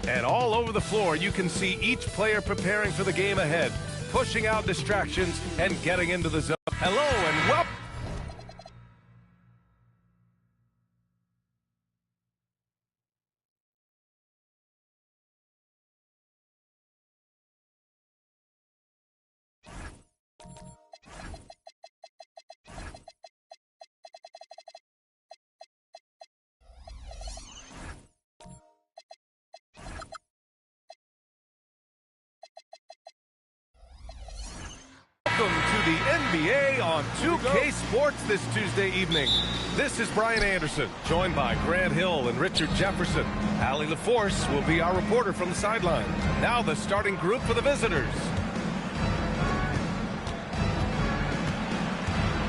And all over the floor, you can see each player preparing for the game ahead, pushing out distractions and getting into the zone. Hello and welcome. Welcome to the NBA on 2K Sports this Tuesday evening. This is Brian Anderson, joined by Grant Hill and Richard Jefferson. Allie LaForce will be our reporter from the sideline. Now the starting group for the visitors.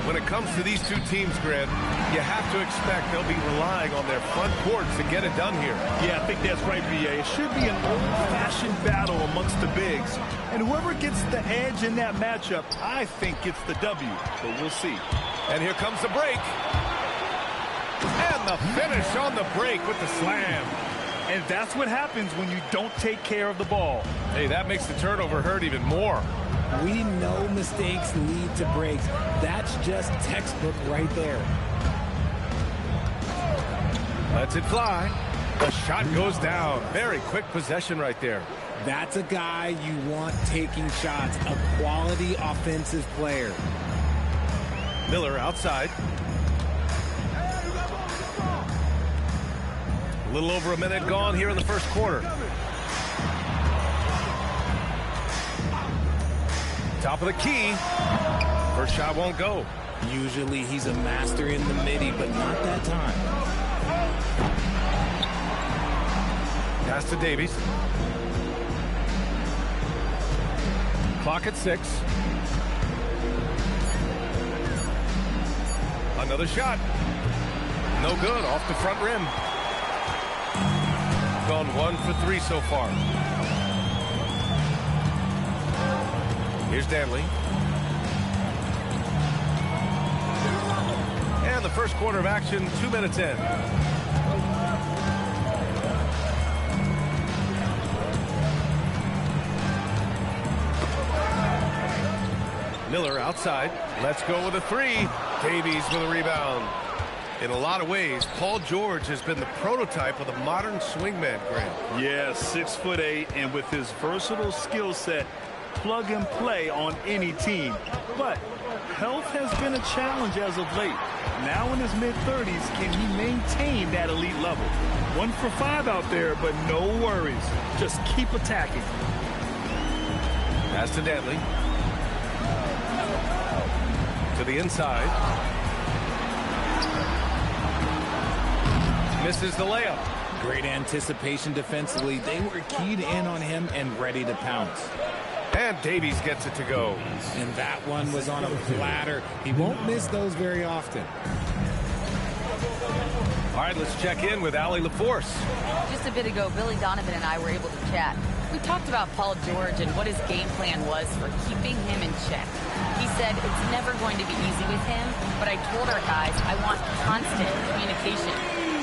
When it comes to these two teams, Grant, you have to expect they'll be relying on their front court to get it done here. Yeah, I think that's right, B.A. It should be an old-fashioned battle amongst the bigs. And whoever gets the edge in that matchup, I think gets the W. But we'll see. And here comes the break. And the finish on the break with the slam. And that's what happens when you don't take care of the ball. Hey, that makes the turnover hurt even more. We know mistakes lead to breaks. That's just textbook right there. Lets it fly. The shot goes down. Very quick possession right there. That's a guy you want taking shots, a quality offensive player. Miller outside. A little over a minute gone here in the first quarter. Top of the key. First shot won't go. Usually he's a master in the midi, but not that time. Pass to Davies. Clock at 6. Another shot. No good. Off the front rim. Gone 1 for 3 so far. Here's Danley. And the first quarter of action, 2 minutes in. Miller outside. Let's go with a 3. Davies with a rebound. In a lot of ways, Paul George has been the prototype of the modern swingman, Grant. Yeah, 6'8", and with his versatile skill set, plug and play on any team. But health has been a challenge as of late. Now in his mid-30s, can he maintain that elite level? 1 for 5 out there, but no worries. Just keep attacking. Pass to Danley. To the inside. Misses the layup. Great anticipation defensively. They were keyed in on him and ready to pounce. And Davies gets it to go. And that one was on a platter. He won't miss those very often. All right, let's check in with Allie LaForce. Just a bit ago, Billy Donovan and I were able to chat. We talked about Paul George and what his game plan was for keeping him in check. He said it's never going to be easy with him, but I told our guys I want constant communication.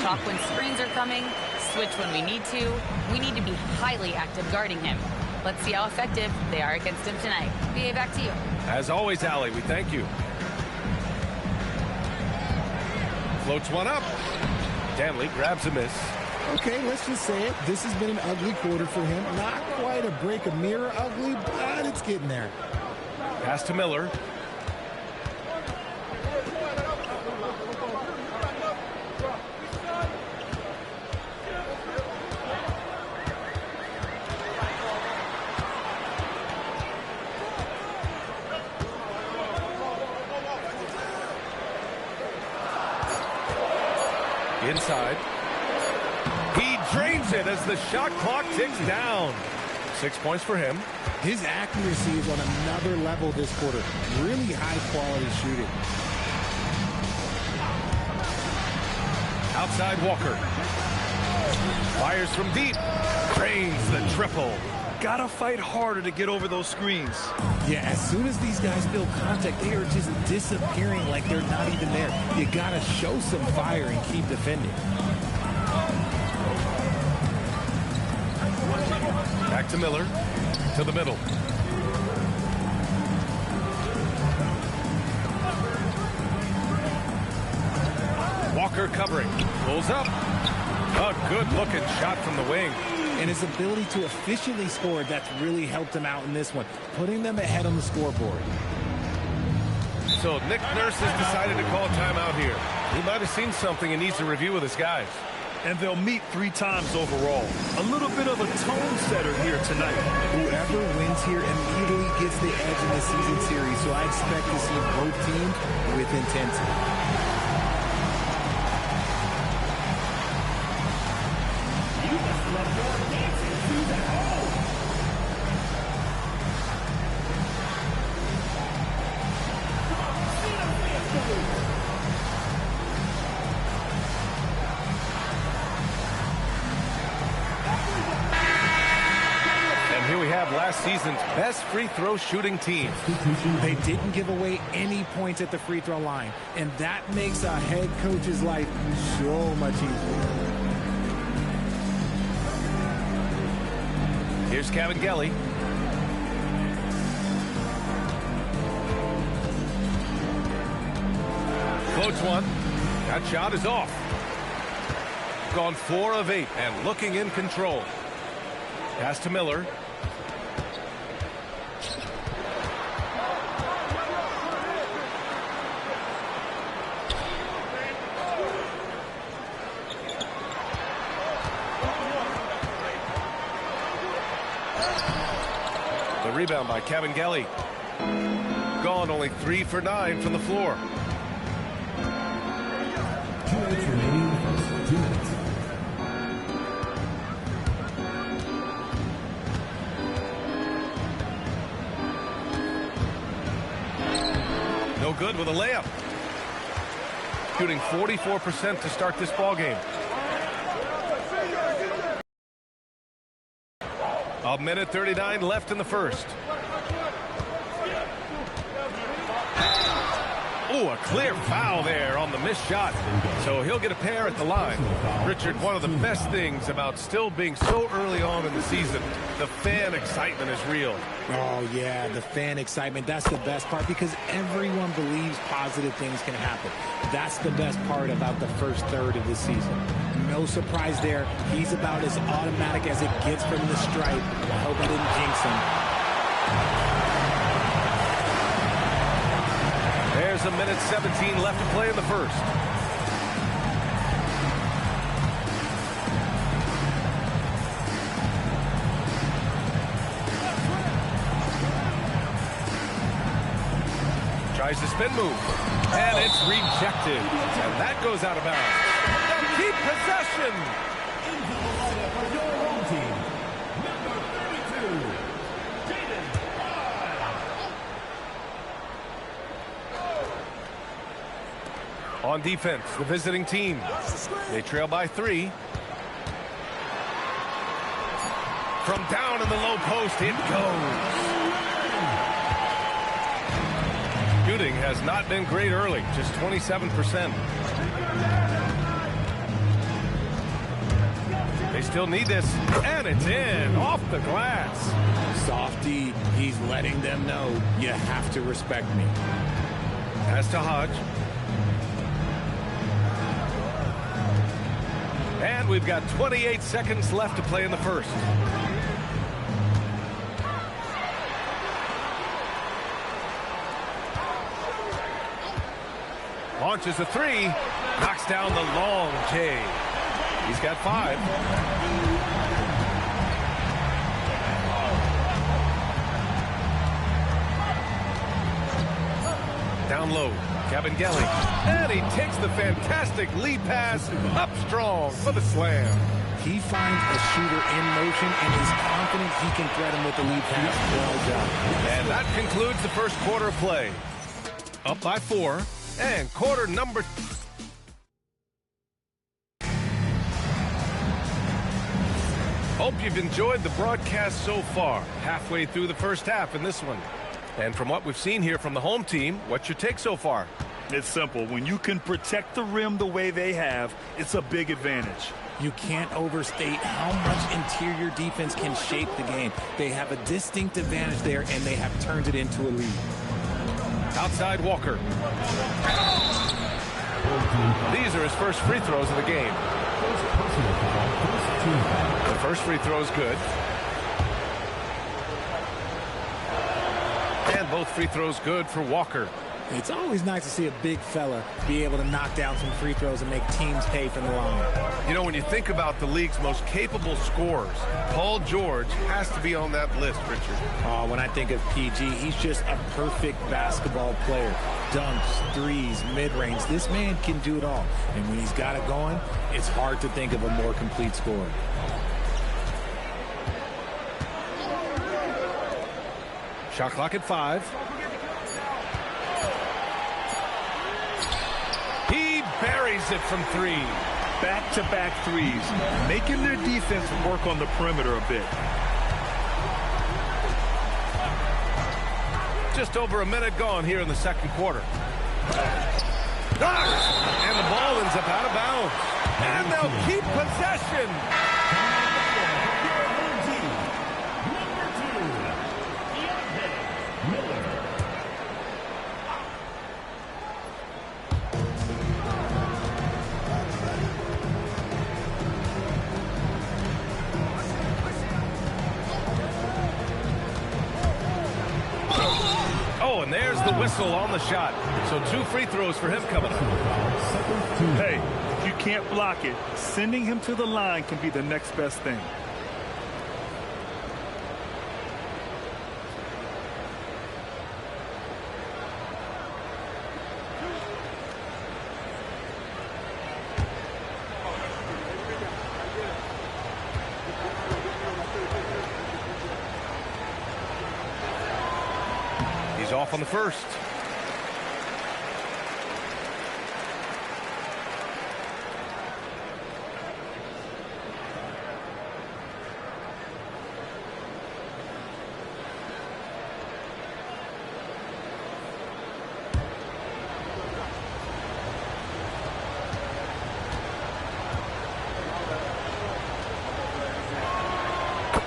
Talk when screens are coming, switch when we need to. We need to be highly active guarding him. Let's see how effective they are against him tonight. BA, back to you. As always, Allie, we thank you. Floats one up. Danley grabs a miss. Okay, let's just say it. This has been an ugly quarter for him. Not quite a break a mirror ugly, but it's getting there. Pass to Miller. Inside. He drains it as the shot clock ticks down. 6 points for him. His accuracy is on another level this quarter. Really high-quality shooting. Outside Walker. Fires from deep. Drains the triple. Gotta fight harder to get over those screens. Yeah, as soon as these guys feel contact, they are just disappearing like they're not even there. You gotta show some fire and keep defending. Back to Miller. To the middle. Walker covering. Pulls up. A good-looking shot from the wing. And his ability to efficiently score, that's really helped him out in this one, putting them ahead on the scoreboard. So Nick Nurse has decided to call a timeout here. He might have seen something and needs to review with his guys. And they'll meet 3 times overall. A little bit of a tone setter here tonight. Whoever wins here immediately gets the edge in the season series, so I expect to see both teams with intensity. Last season's best free throw shooting team. They didn't give away any points at the free throw line, and that makes a head coach's life so much easier. Here's Cavangeli. Floats one. That shot is off. Gone 4 of 8 and looking in control. Pass to Miller. The rebound by Cavangeli. Gone only 3 for 9 from the floor. 2 minutes remaining. 2 minutes. No good with a layup. Shooting 44% to start this ball game. A minute 39 left in the first. Ooh, a clear foul there on the missed shot. So he'll get a pair at the line. Richard, one of the best things about still being so early on in the season, the fan excitement is real. Oh, yeah, the fan excitement. That's the best part because everyone believes positive things can happen. That's the best part about the first third of the season. No surprise there. He's about as automatic as it gets from the stripe. I hope I didn't jinx him. There's a minute 17 left to play in the first. Tries the spin move, and it's rejected. And that goes out of bounds. They'll keep possession. On defense, the visiting team. They trail by 3. From down in the low post, it goes. Shooting has not been great early, just 27%. They still need this, and it's in, off the glass. Softy, he's letting them know, you have to respect me. Pass to Hodge. And we've got 28 seconds left to play in the first. Launches a 3, knocks down the long J. He's got 5. Down low, Cavangeli. And he takes the fantastic lead pass up strong for the slam. He finds a shooter in motion and is confident he can threat him with the lead pass. Well done. And that concludes the first quarter of play. Up by 4. And quarter number. Hope you've enjoyed the broadcast so far. Halfway through the first half in this one. And from what we've seen here from the home team, what's your take so far? It's simple. When you can protect the rim the way they have, it's a big advantage. You can't overstate how much interior defense can shape the game. They have a distinct advantage there, and they have turned it into a lead. Outside Walker. These are his first free throws of the game. The first free throw is good. And both free throws good for Walker. It's always nice to see a big fella be able to knock down some free throws and make teams pay from the line. You know, when you think about the league's most capable scorers, Paul George has to be on that list, Richard. When I think of PG, he's just a perfect basketball player. Dunks, threes, mid-range. This man can do it all. And when he's got it going, it's hard to think of a more complete scorer. Shot clock at 5. He buries it from 3. Back-to-back threes, making their defense work on the perimeter a bit. Just over a minute gone here in the second quarter. Knocked! And the ball ends up out of bounds. And they'll keep possession. And there's the whistle on the shot. So 2 free throws for him coming up. Hey, if you can't block it, sending him to the line can be the next best thing. He's off on the first.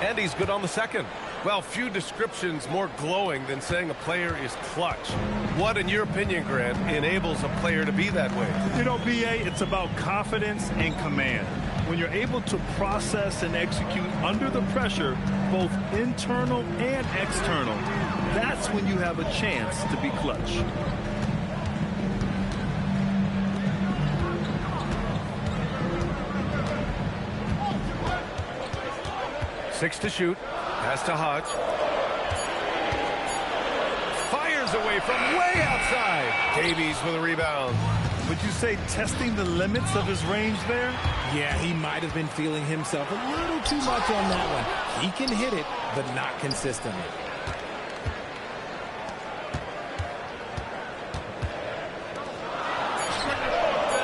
And he's good on the second. Well, few descriptions more glowing than saying a player is clutch. What, in your opinion, Grant, enables a player to be that way? You know, BA, it's about confidence and command. When you're able to process and execute under the pressure, both internal and external, that's when you have a chance to be clutch. Six to shoot. Pass to Hodge. Fires away from way outside. Davies with a rebound. Would you say testing the limits of his range there? Yeah, he might have been feeling himself a little too much on that one. He can hit it, but not consistently.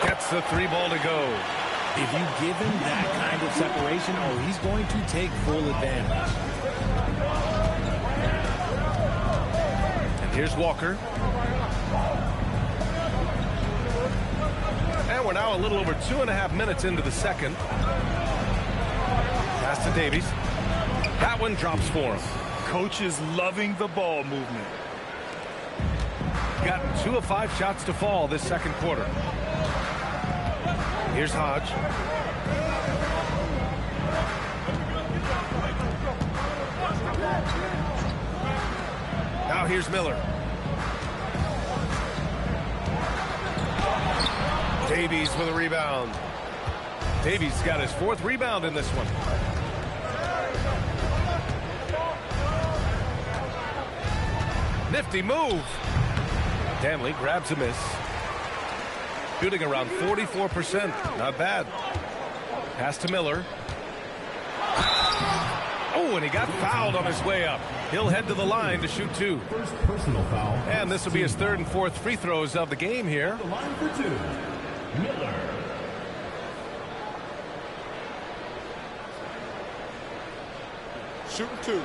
Gets the 3 ball to go. If you give him that kind of separation, he's going to take full advantage. And here's Walker. And we're now a little over 2.5 minutes into the second. Pass to Davies. That one drops for him. Coach is loving the ball movement. Gotten 2 of 5 shots to fall this second quarter. Here's Hodge. Now here's Miller. Davies with a rebound. Davies got his 4th rebound in this one. Nifty move. Danley grabs a miss. Shooting around 44%. Not bad. Pass to Miller. Oh, and he got fouled on his way up. He'll head to the line to shoot 2. First personal foul. And this will be his 3rd and 4th free throws of the game here. The line for 2. Miller. Shooting 2.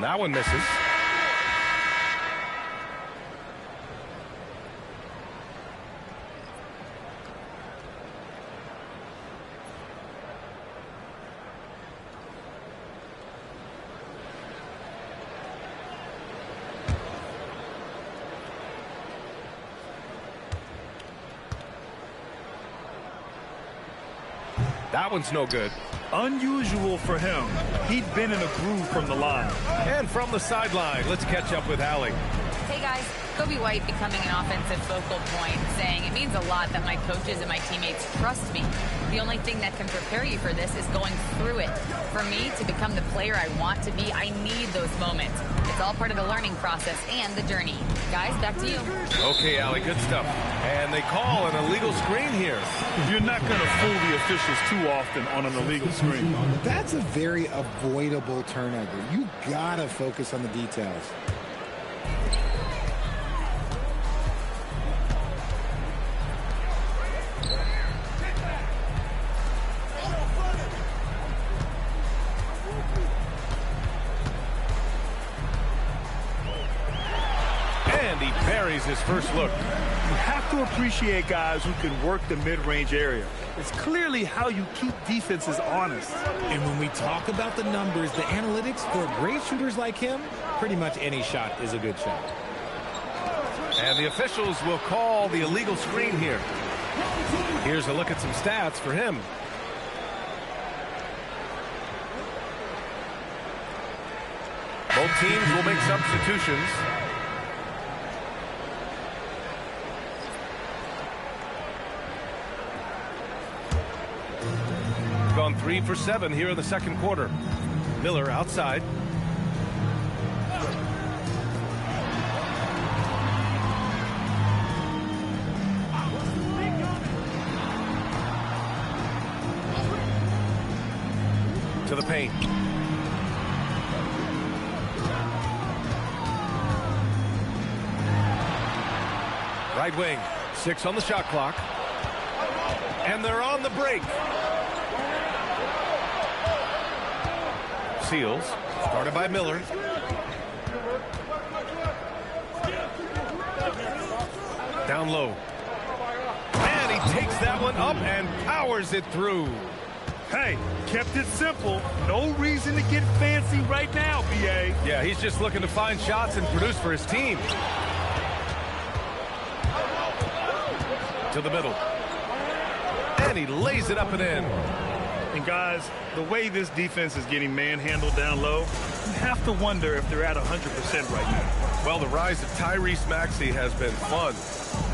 that one misses. That one's no good. Unusual for him. He'd been in a groove from the line. And from the sideline, let's catch up with Allie. Hey guys, Kobe White becoming an offensive focal point, saying it means a lot that my coaches and my teammates trust me. The only thing that can prepare you for this is going through it. For me to become the player I want to be, I need those moments. It's all part of the learning process and the journey. Guys, back to you. Okay, Allie, good stuff. And they call an illegal screen here. You're not going to fool the officials too often on an illegal screen. That's a very avoidable turnover. You gotta focus on the details. And he buries his first look. You have to appreciate guys who can work the mid-range area. It's clearly how you keep defenses honest. And when we talk about the numbers, the analytics for great shooters like him, pretty much any shot is a good shot. And the officials will call the illegal screen here. Here's a look at some stats for him. Both teams will make substitutions. Gone 3 for 7 here in the second quarter. Miller outside. To the paint. Right wing. 6 on the shot clock. And they're on the break. Seals, started by Miller. Down low. And he takes that one up and powers it through. Hey, kept it simple. No reason to get fancy right now, BA. Yeah, he's just looking to find shots and produce for his team. To the middle. And he lays it up and in. And guys, the way this defense is getting manhandled down low, you have to wonder if they're at 100% right now. Well, the rise of Tyrese Maxey has been fun.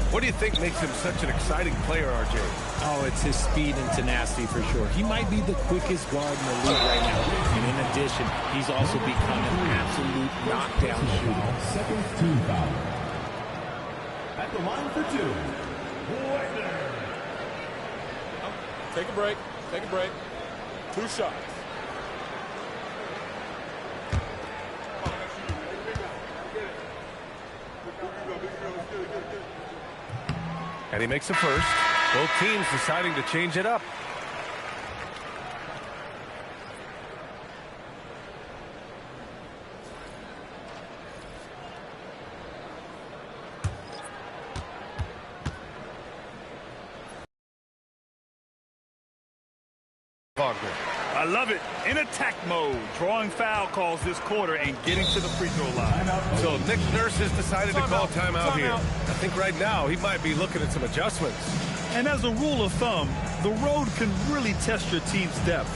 What do you think makes him such an exciting player, RJ? Oh, it's his speed and tenacity for sure. He might be the quickest guard in the league right now. And in addition, he's also become an absolute knockdown shooter. Second team foul. At the line for 2. Wagner. Take a break. Take a break. 2 shots. And he makes a first. Both teams deciding to change it up. I love it. In attack mode, drawing foul calls this quarter and getting to the free throw line. So Nick Nurse has decided to call timeout here. I think right now he might be looking at some adjustments. And as a rule of thumb, the road can really test your team's depth.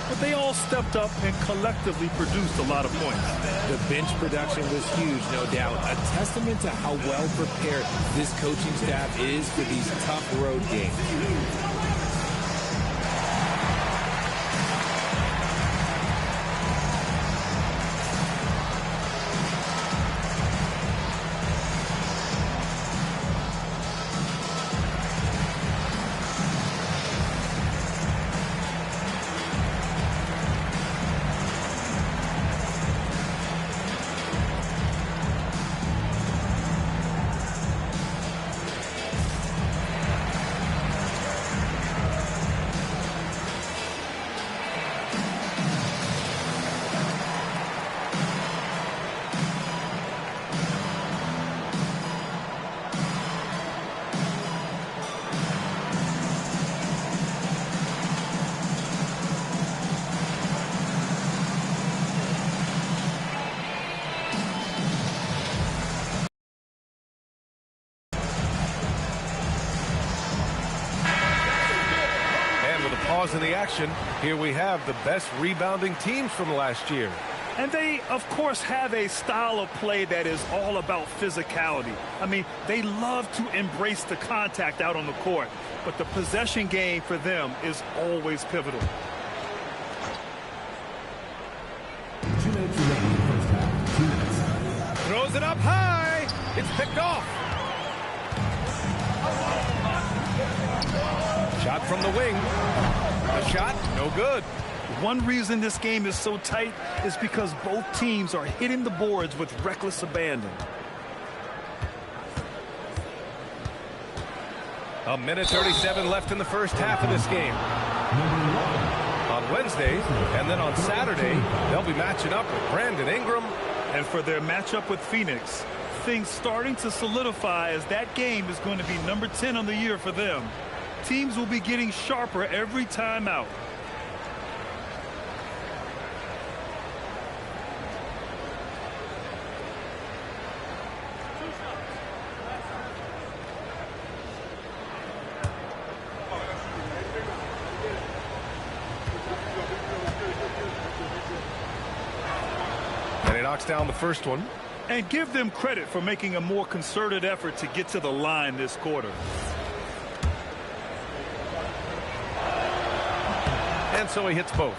But they all stepped up and collectively produced a lot of points. The bench production was huge, no doubt. A testament to how well prepared this coaching staff is for these tough road games. pause in the action. Here we have the best rebounding teams from last year. And they, of course, have a style of play that is all about physicality. I mean, they love to embrace the contact out on the court, but the possession game for them is always pivotal. 2 minutes remaining first half. 2 minutes. Throws it up high. It's picked off. Shot from the wing. The shot, no good. One reason this game is so tight is because both teams are hitting the boards with reckless abandon. A minute 37 left in the first half of this game. On Wednesday and then on Saturday, they'll be matching up with Brandon Ingram. And for their matchup with Phoenix, things starting to solidify as that game is going to be number 10 on the year for them. Teams will be getting sharper every time out. Knocks down the first one. And give them credit for making a more concerted effort to get to the line this quarter. And so he hits both.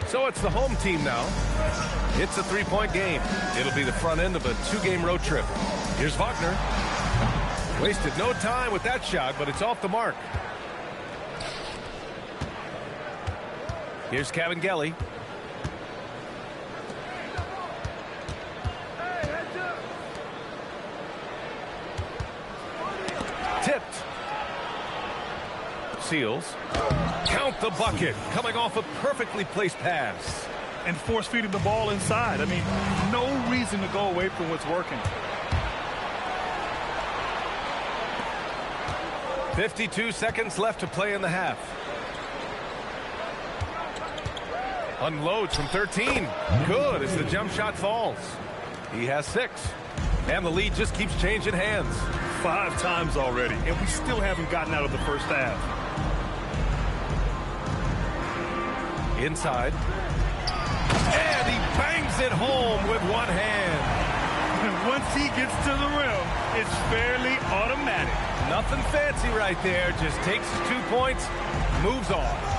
So it's the home team now. It's a three-point game. It'll be the front end of a two-game road trip. Here's Wagner. Wasted no time with that shot, but it's off the mark. Here's Cavangeli. Tipped. Seals. Count the bucket. Coming off a perfectly placed pass. And force feeding the ball inside. I mean, no reason to go away from what's working. 52 seconds left to play in the half. Unloads from 13. Good as the jump shot falls. He has 6. And the lead just keeps changing hands. 5 times already, and we still haven't gotten out of the first half. Inside. And he bangs it home with one hand. And once he gets to the rim, it's fairly automatic. Nothing fancy right there. Just takes his 2 points, moves on.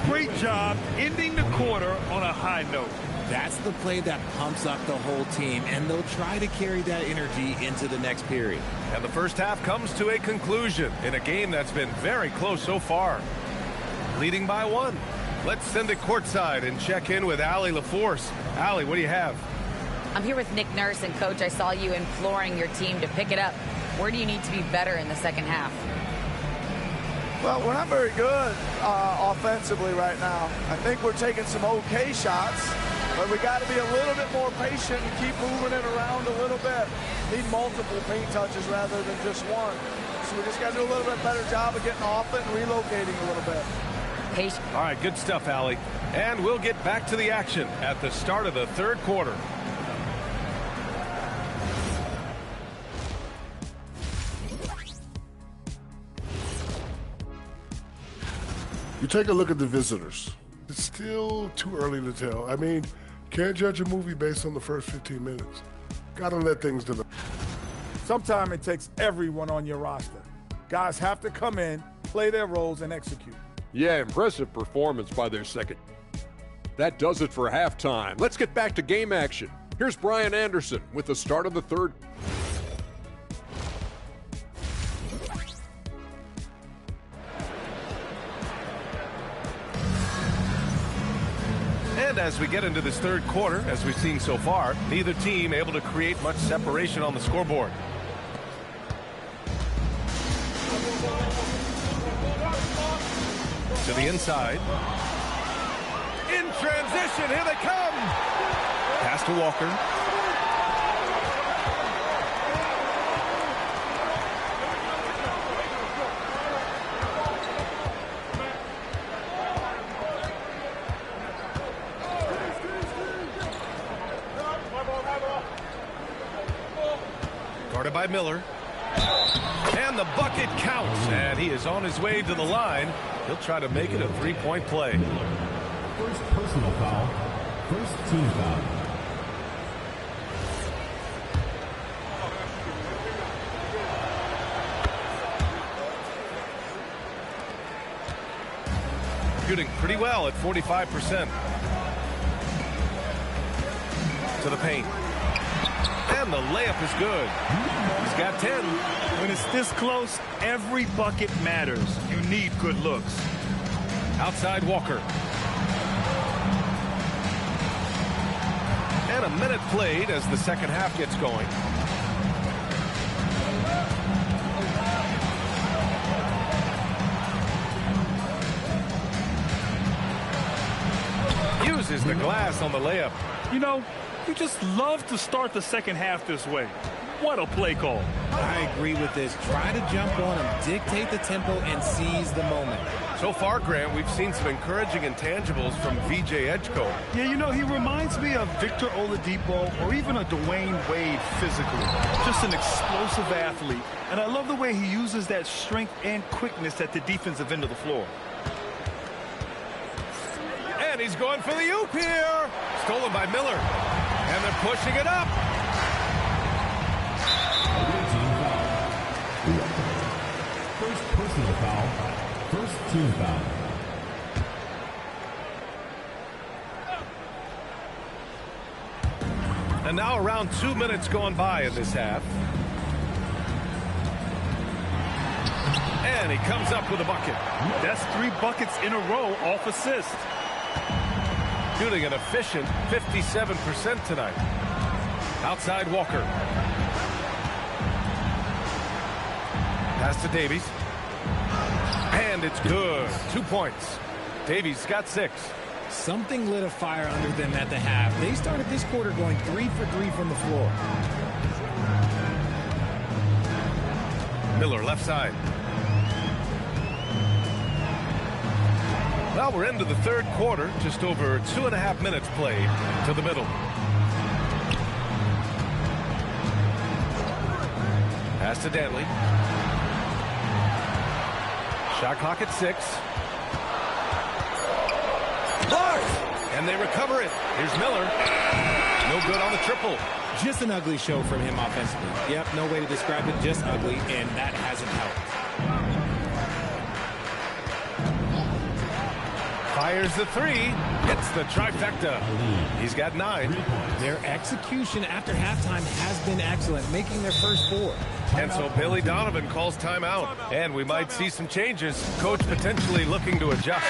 Great job ending the quarter on a high note. That's the play that pumps up the whole team, and they'll try to carry that energy into the next period. And the first half comes to a conclusion in a game that's been very close so far. Leading by 1. Let's send it courtside and check in with Allie LaForce. Allie, what do you have? I'm here with Nick Nurse, and Coach, I saw you imploring your team to pick it up. Where do you need to be better in the second half? Well, we're not very good offensively right now. I think we're taking some okay shots, but we got to be a little bit more patient and keep moving it around a little bit. Need multiple paint touches rather than just one. So we just got to do a little bit better job of getting off it and relocating a little bit. Patient. All right, good stuff, Allie. And we'll get back to the action at the start of the third quarter. You take a look at the visitors. It's still too early to tell. I mean, can't judge a movie based on the first 15 minutes. Got to let things develop. Sometimes it takes everyone on your roster. Guys have to come in, play their roles, and execute. Yeah, impressive performance by their second. That does it for halftime. Let's get back to game action. Here's Brian Anderson with the start of the third. And as we get into this third quarter, as we've seen so far, neither team able to create much separation on the scoreboard. To the inside. In transition, here they come. Pass to Walker. Guarded by Miller. And the bucket counts. And he is on his way to the line. He'll try to make it a three-point play. First personal foul. First team foul. Shooting pretty well at 45%. To the paint. And the layup is good. He's got 10. When it's this close, every bucket matters. You need good looks. Outside Walker. And a minute played as the second half gets going. Uses the glass on the layup. You know, you just love to start the second half this way. What a play call. I agree with this. Try to jump on him, dictate the tempo, and seize the moment. So far, Grant, we've seen some encouraging intangibles from VJ Edgecombe. Yeah, you know, he reminds me of Victor Oladipo or even a Dwayne Wade physically. Just an explosive athlete. And I love the way he uses that strength and quickness at the defensive end of the floor. And he's going for the oop here. Stolen by Miller. And they're pushing it up. First personal foul. First team foul. And now around 2 minutes gone by in this half. And he comes up with a bucket. That's 3 buckets in a row off assist. Shooting an efficient 57% tonight. Outside Walker. Pass to Davies. And it's good. 2 points. Davies got 6. Something lit a fire under them at the half. They started this quarter going 3 for 3 from the floor. Miller left side. Well, we're into the third quarter. Just over 2.5 minutes played to the middle. Pass to Dantley. Shot clock at 6. And they recover it. Here's Miller. No good on the triple. Just an ugly show from him offensively. Yep, no way to describe it, just ugly, and that hasn't helped. Fires the 3. Hits the trifecta. He's got 9. Their execution after halftime has been excellent, making their first 4. And so Billy Donovan calls timeout. And we might see some changes. Coach potentially looking to adjust.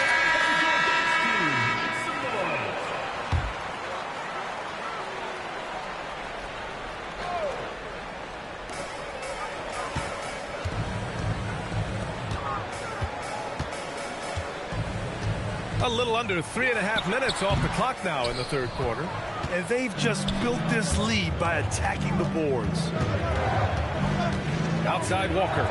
A little under 3.5 minutes off the clock now in the third quarter. And they've just built this lead by attacking the boards. Outside Walker.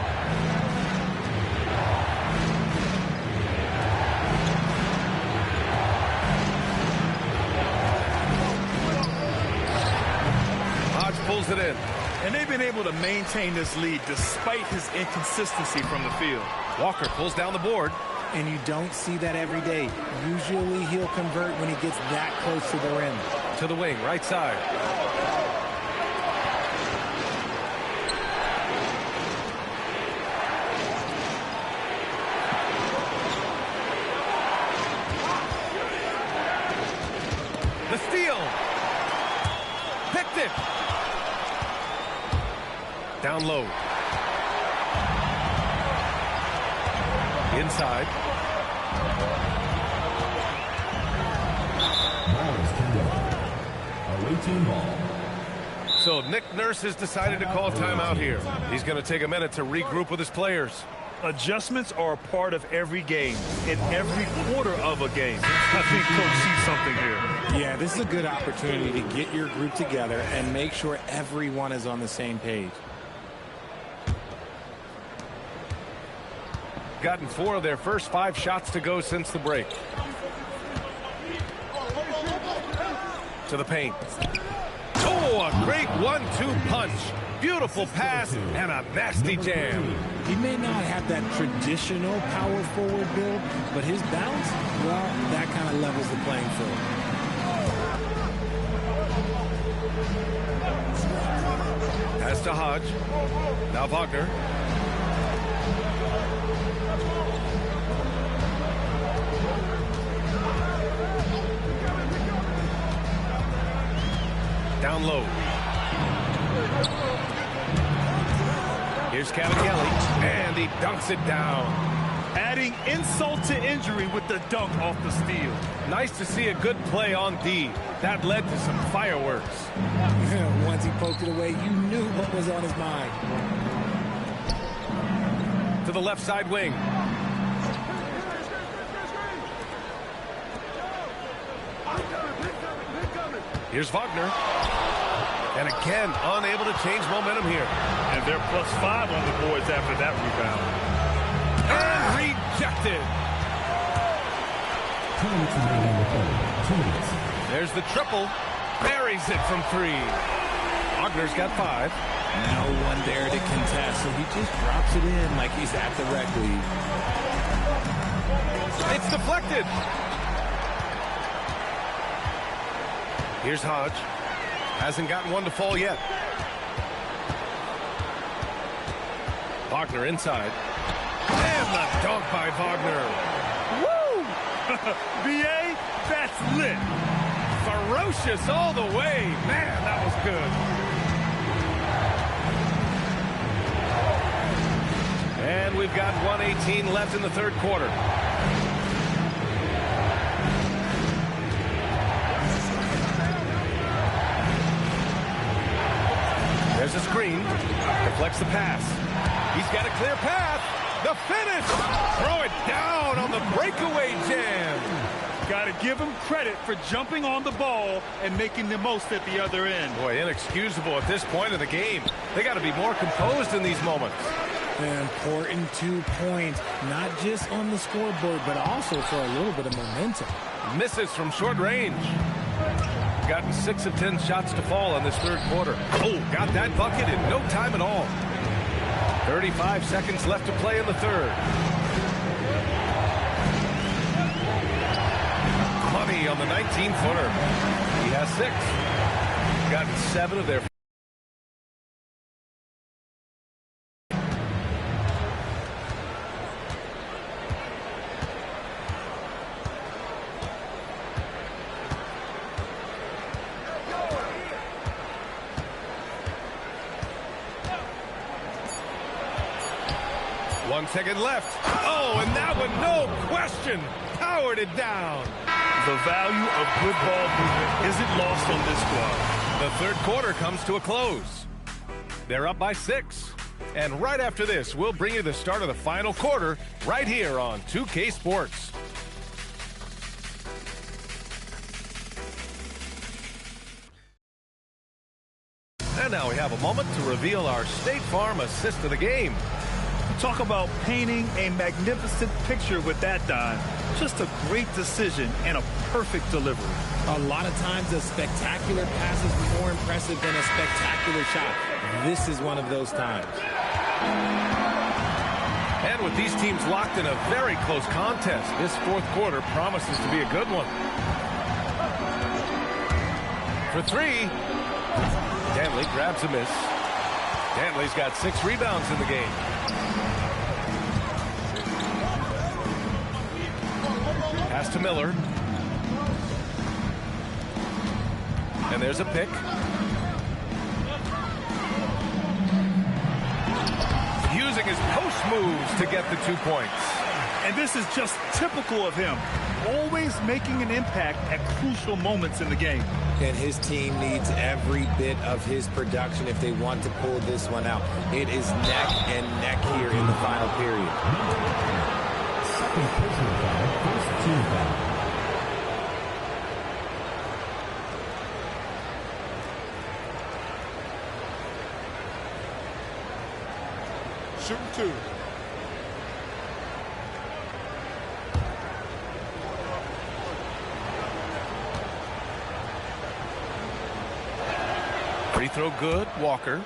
Hodge pulls it in. And they've been able to maintain this lead despite his inconsistency from the field. Walker pulls down the board. And you don't see that every day. Usually he'll convert when he gets that close to the rim. To the wing, right side. The steal. Picked it. Down low. Inside. Ball is turned over. Away team ball. So Nick Nurse has decided to call timeout here. He's going to take a minute to regroup with his players. Adjustments are a part of every game, in every quarter of a game. I think Coach sees something here. Yeah, this is a good opportunity to get your group together and make sure everyone is on the same page. Gotten 4 of their first 5 shots to go since the break. To the paint. Oh, a great 1-2 punch. Beautiful pass and a nasty jam. He may not have that traditional power forward build, but his bounce, well, that kind of levels the playing field. Pass to Hodge. Now Wagner. Down low. Here's Cavatelli, and he dunks it down. Adding insult to injury with the dunk off the steal. Nice to see a good play on D. That led to some fireworks. Once he poked it away, you knew what was on his mind. To the left side wing. Here's Wagner. And again, unable to change momentum here. And they're +5 on the boards after that rebound. And rejected. There's the triple. Buries it from 3. Wagner's got 5. No one there to contest, so he just drops it in like he's at the rec league. It's deflected. Here's Hodge. Hasn't gotten one to fall yet. Wagner inside. And the dunk by Wagner. Woo! BA, that's lit. Ferocious all the way. Man, that was good. And we've got 1:18 left in the third quarter. There's a screen. Deflects the pass. He's got a clear path. The finish. Throw it down on the breakaway jam. Got to give him credit for jumping on the ball and making the most at the other end. Boy, inexcusable at this point of the game. They got to be more composed in these moments. An important 2 points, not just on the scoreboard, but also for a little bit of momentum. Misses from short range. Gotten 6 of 10 shots to fall in this third quarter. Oh, got that bucket in no time at all. 35 seconds left to play in the third. Money on the 19-footer. He has 6. Gotten 7 of their. One second left. Oh, and that one, no question, powered it down. The value of good ball movement isn't lost on this squad. The third quarter comes to a close. They're up by 6. And right after this, we'll bring you the start of the final quarter right here on 2K Sports. And now we have a moment to reveal our State Farm assist of the game. Talk about painting a magnificent picture with that dime. Just a great decision and a perfect delivery. A lot of times a spectacular pass is more impressive than a spectacular shot. This is one of those times. And with these teams locked in a very close contest, this fourth quarter promises to be a good one. For 3, Danley grabs a miss. Danley's got 6 rebounds in the game. Pass to Miller. And there's a pick. Using his post moves to get the 2 points. And this is just typical of him, always making an impact at crucial moments in the game. And his team needs every bit of his production if they want to pull this one out. It is neck and neck here in the final period. Second personal foul, first team foul. Shooting two. Free throw good, Walker.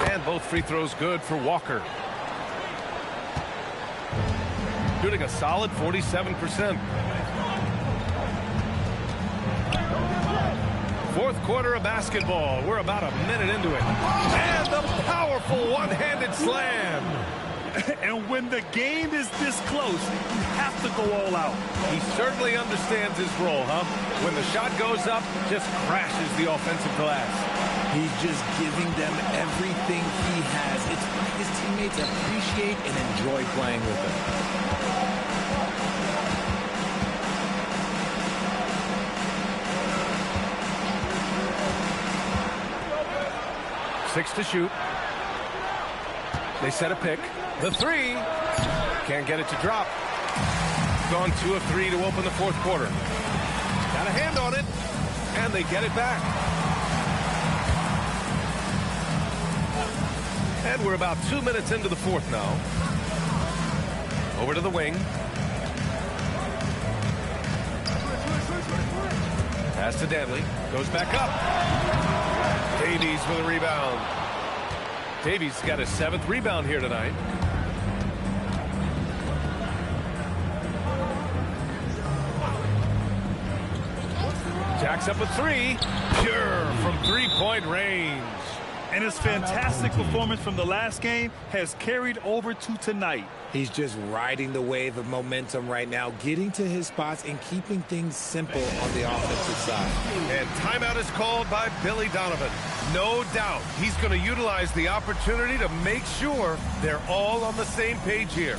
And both free throws good for Walker. Shooting a solid 47%. Fourth quarter of basketball. We're about a minute into it. And the powerful one-handed slam. And when the game is this close, you have to go all out. He certainly understands his role, huh? When the shot goes up, just crashes the offensive glass. He's just giving them everything he has. It's why his teammates appreciate and enjoy playing with him. 6 to shoot. They set a pick. The three. Can't get it to drop. Gone 2 of 3 to open the fourth quarter. Got a hand on it. And they get it back. And we're about 2 minutes into the fourth now. Over to the wing. Pass to Danley. Goes back up. Davies with a rebound. Davies got his 7th rebound here tonight. Jacks up a 3. Pure from 3-point range. And his fantastic performance from the last game has carried over to tonight. He's just riding the wave of momentum right now, getting to his spots and keeping things simple on the offensive side. And timeout is called by Billy Donovan. No doubt he's going to utilize the opportunity to make sure they're all on the same page here.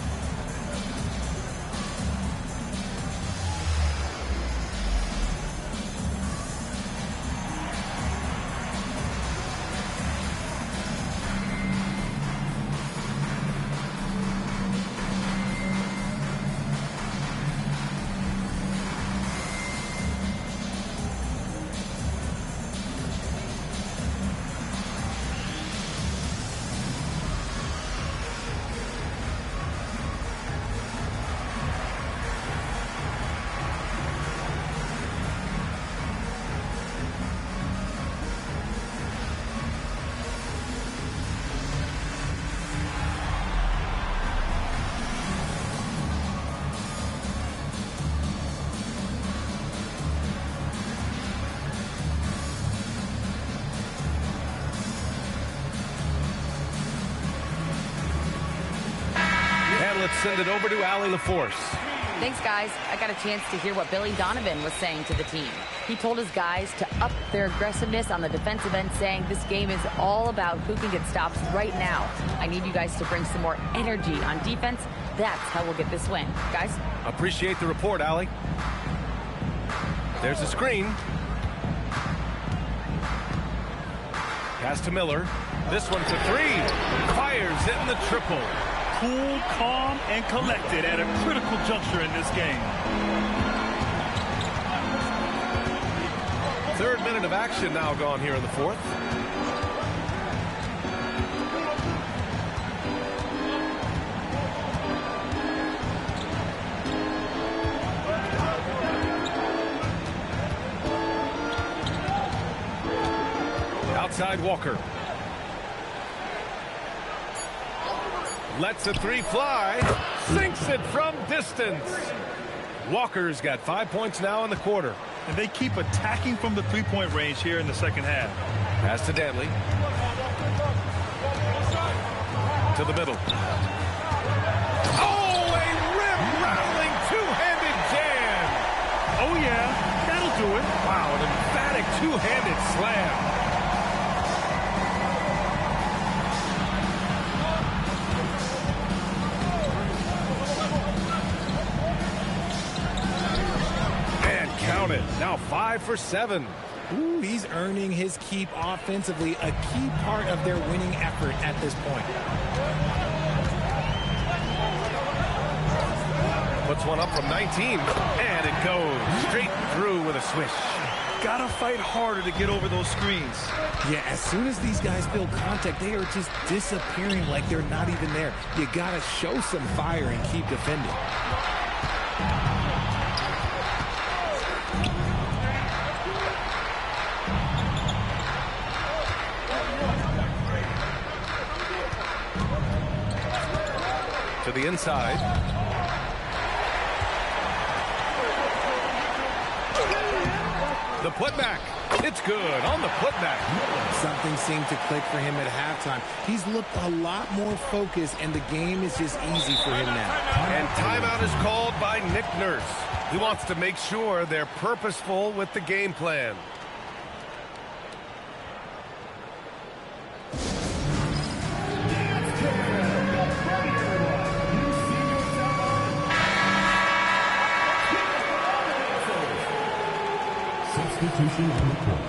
Let's send it over to Allie LaForce. Thanks, guys. I got a chance to hear what Billy Donovan was saying to the team. He told his guys to up their aggressiveness on the defensive end, saying this game is all about who can get stops right now. I need you guys to bring some more energy on defense. That's how we'll get this win. Guys? Appreciate the report, Allie. There's a screen. Pass to Miller. This one for 3. Fires it in the triple. Cool, calm, and collected at a critical juncture in this game. 3rd minute of action now gone here in the 4th. Outside Walker. Lets a 3 fly. Sinks it from distance. Walker's got 5 points now in the quarter. And they keep attacking from the 3-point range here in the second half. Pass to Danley. to the middle. Oh, a rim-rattling two-handed jam. Oh, yeah, that'll do it. Wow, an emphatic two-handed slam. And count it. Now 5 for 7. Ooh, he's earning his keep offensively, a key part of their winning effort at this point. Puts one up from 19, and it goes straight through with a swish. Gotta fight harder to get over those screens. Yeah, as soon as these guys feel contact, they are just disappearing like they're not even there. You gotta show some fire and keep defending. To the inside. The putback. It's good on the putback. Something seemed to click for him at halftime. He's looked a lot more focused, and the game is just easy for him now. And timeout is called by Nick Nurse. He wants to make sure they're purposeful with the game plan. Substitution on the court.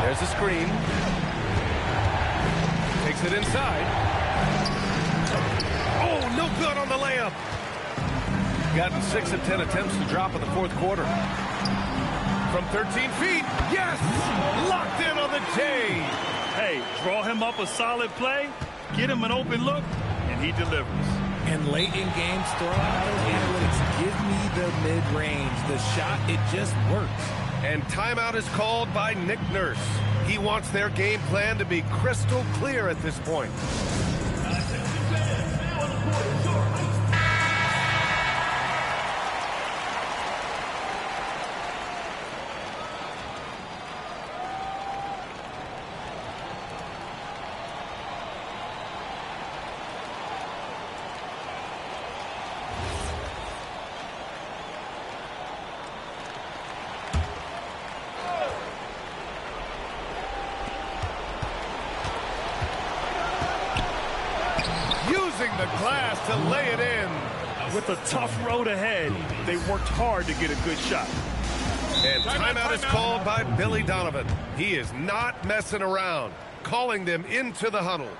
There's a screen. Takes it inside. Oh, no good on the layup. Gotten 6 of 10 attempts to drop in the fourth quarter. From 13 feet, yes! Locked in on the J. Hey, draw him up a solid play, get him an open look, and he delivers. And late in games, throw out those analytics. Give me the mid-range. The shot, it just works. And timeout is called by Nick Nurse. He wants their game plan to be crystal clear at this point. The glass to lay it in. With a tough road ahead, they worked hard to get a good shot. And timeout is called by Billy Donovan. He is not messing around, calling them into the huddle.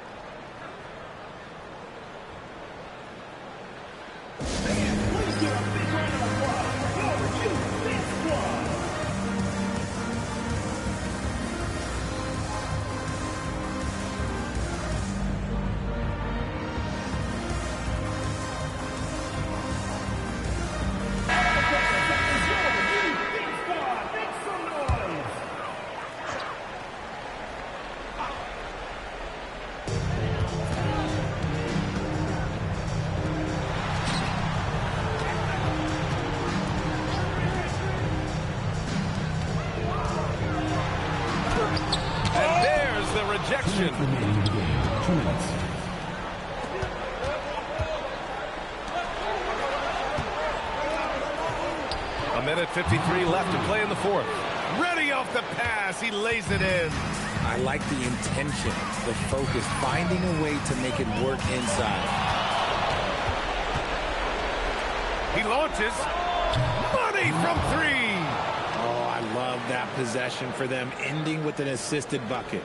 Rejection. A minute 53 left to play in the fourth. Ready off the pass. He lays it in. I like the intention, the focus, finding a way to make it work inside. He launches. Money from 3. Oh, I love that possession for them, ending with an assisted bucket.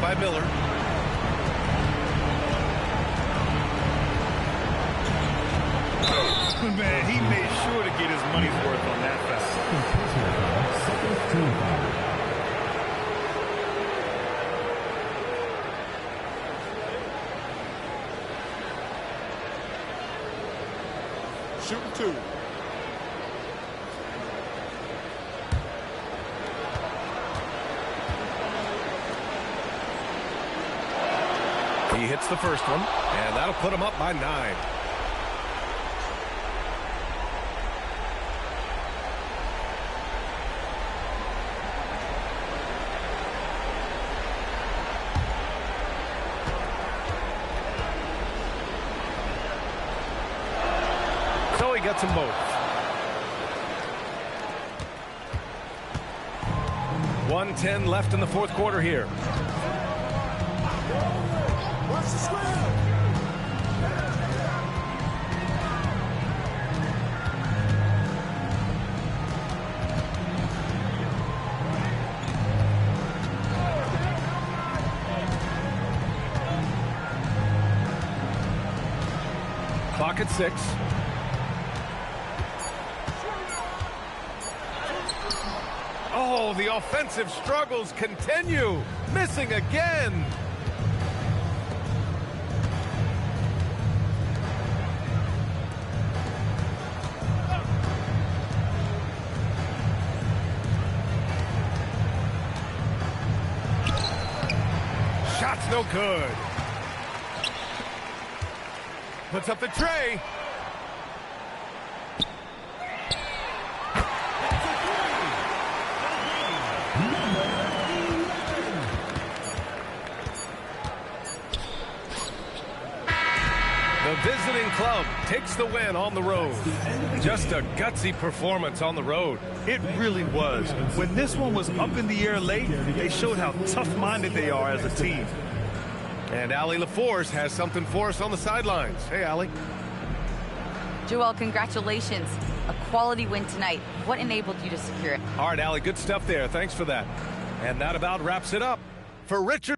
By Miller. Man, he made sure to get his money's worth on that foul. Second team foul. Shooting 2. He hits the first one, and that'll put him up by 9. So he gets them both. 1:10 left in the fourth quarter here. Watch the screen. Clock at 6. Oh, the offensive struggles continue. Missing again. Shot's no good. Puts up the tray. The visiting club takes the win on the road. Just a gutsy performance on the road. It really was. When this one was up in the air late, they showed how tough-minded they are as a team. And Allie LaForce has something for us on the sidelines. Hey, Allie. Joel, congratulations. A quality win tonight. What enabled you to secure it? All right, Allie, good stuff there. Thanks for that. And that about wraps it up. For Richard